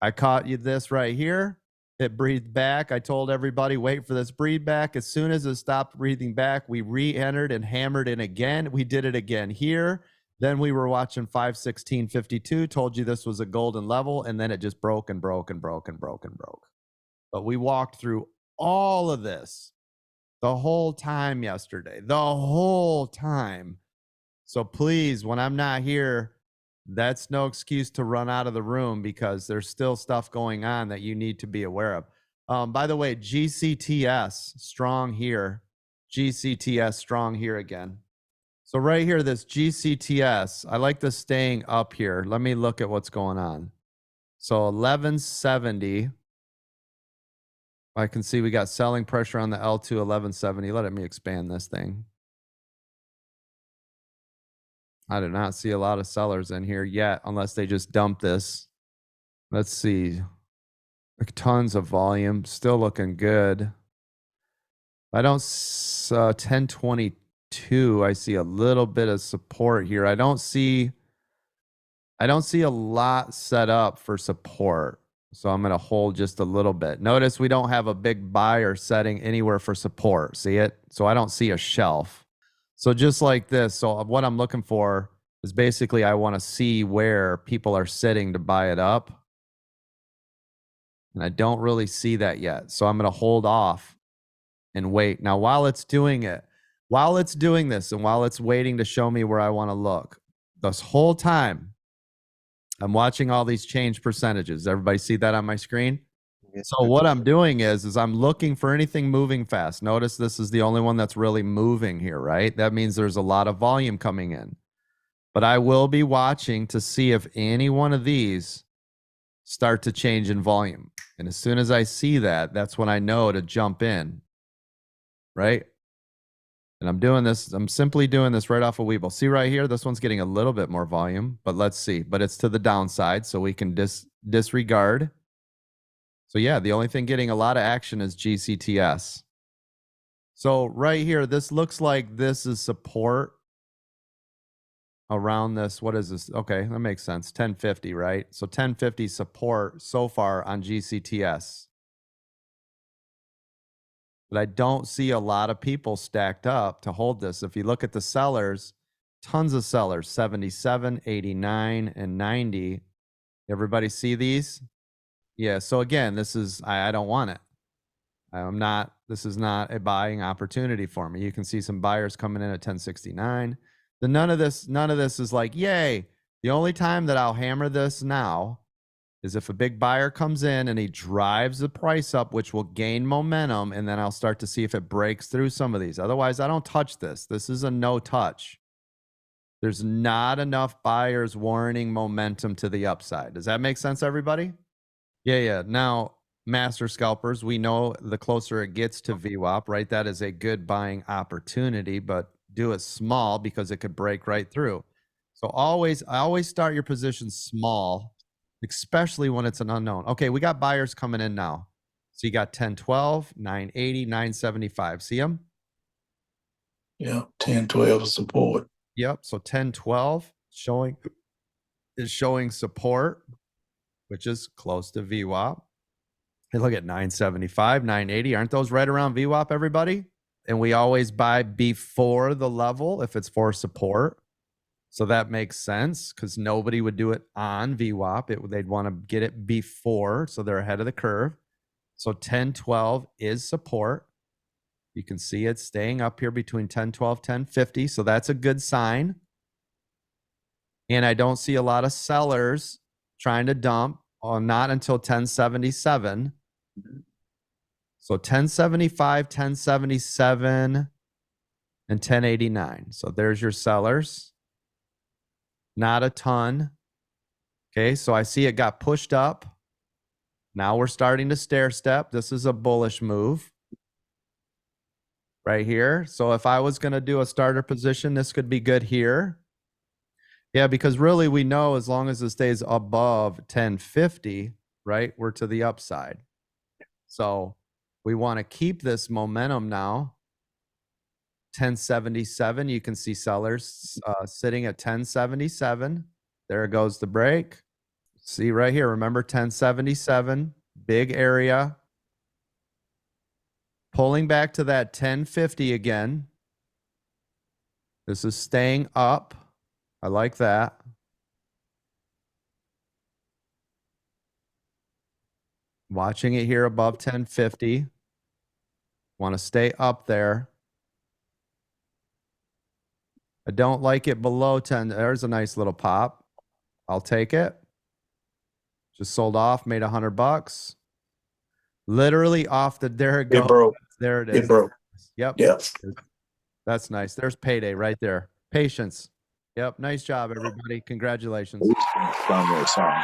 I caught you this right here. It breathed back. I told everybody, wait for this breathe back. As soon as it stopped breathing back, we re-entered and hammered in again. We did it again here. Then we were watching 516.52, told you this was a golden level, and then it just broke and broke and broke and broke and broke. But we walked through all of this the whole time yesterday, the whole time. So please, when I'm not here, that's no excuse to run out of the room because there's still stuff going on that you need to be aware of. By the way, GCTS strong here. GCTS strong here again. So right here, this GCTS, I like this staying up here. Let me look at what's going on. So 1170. I can see we got selling pressure on the L2 1170. Let me expand this thing. I do not see a lot of sellers in here yet, unless they just dump this. Let's see. Like tons of volume, still looking good. I don't 1022. I see a little bit of support here. I don't see a lot set up for support. So I'm going to hold just a little bit. Notice we don't have a big buyer setting anywhere for support. See it? So I don't see a shelf. So just like this, so what I'm looking for is basically I want to see where people are sitting to buy it up. And I don't really see that yet. So I'm going to hold off and wait. Now, while it's doing it, while it's doing this and while it's waiting to show me where I want to look, this whole time, I'm watching all these change percentages. Everybody see that on my screen? So what I'm doing is I'm looking for anything moving fast. Notice this is the only one that's really moving here, right? That means there's a lot of volume coming in. But I will be watching to see if any one of these start to change in volume. And as soon as I see that, that's when I know to jump in, right? And I'm doing this, I'm simply doing this right off of Webull. See right here, this one's getting a little bit more volume, but let's see. But it's to the downside, so we can disregard. So yeah, the only thing getting a lot of action is GCTS. So right here, this looks like this is support around this. What is this? Okay, that makes sense. 1050, right? So 1050 support so far on GCTS. But I don't see a lot of people stacked up to hold this. If you look at the sellers, tons of sellers, 77, 89, and 90. Everybody see these? Yeah, so again, this is, I don't want it. This is not a buying opportunity for me. You can see some buyers coming in at 1069. None of this is like, yay. The only time that I'll hammer this now is if a big buyer comes in and he drives the price up, which will gain momentum, and then I'll start to see if it breaks through some of these. Otherwise, I don't touch this. This is a no touch. There's not enough buyers warranting momentum to the upside. Does that make sense, everybody? Yeah. Now, master scalpers, we know the closer it gets to VWAP, right? That is a good buying opportunity, but do it small because it could break right through. So I always start your position small, especially when it's an unknown. Okay, we got buyers coming in now. So you got 1012, 980, 975. See them? Yeah, 1012 support. Yep. So 1012 is showing support, which is close to VWAP. Hey, look at 975, 980. Aren't those right around VWAP, everybody? And we always buy before the level if it's for support. So that makes sense because nobody would do it on VWAP. They'd want to get it before, so they're ahead of the curve. So 1012 is support. You can see it staying up here between 1012, 1050. So that's a good sign. And I don't see a lot of sellers trying to dump, not until 1077. So 1075, 1077, and 1089. So there's your sellers. Not a ton. Okay, so I see it got pushed up. Now we're starting to stair step. This is a bullish move right here. So if I was going to do a starter position, this could be good here. Yeah, because really we know as long as it stays above 1050, right, we're to the upside. So we want to keep this momentum now. 1077, you can see sellers sitting at 1077. There goes the break. See right here, remember 1077, big area. Pulling back to that 1050 again. This is staying up. I like that. Watching it here above 1050. Want to stay up there. I don't like it below 10. There's a nice little pop. I'll take it. Just sold off, made $100. Literally off the, there it goes. It broke. There it It is. broke. Yep. Yeah. That's nice. There's payday right there. Patience. Yep. Nice job, everybody. Congratulations. It's a song.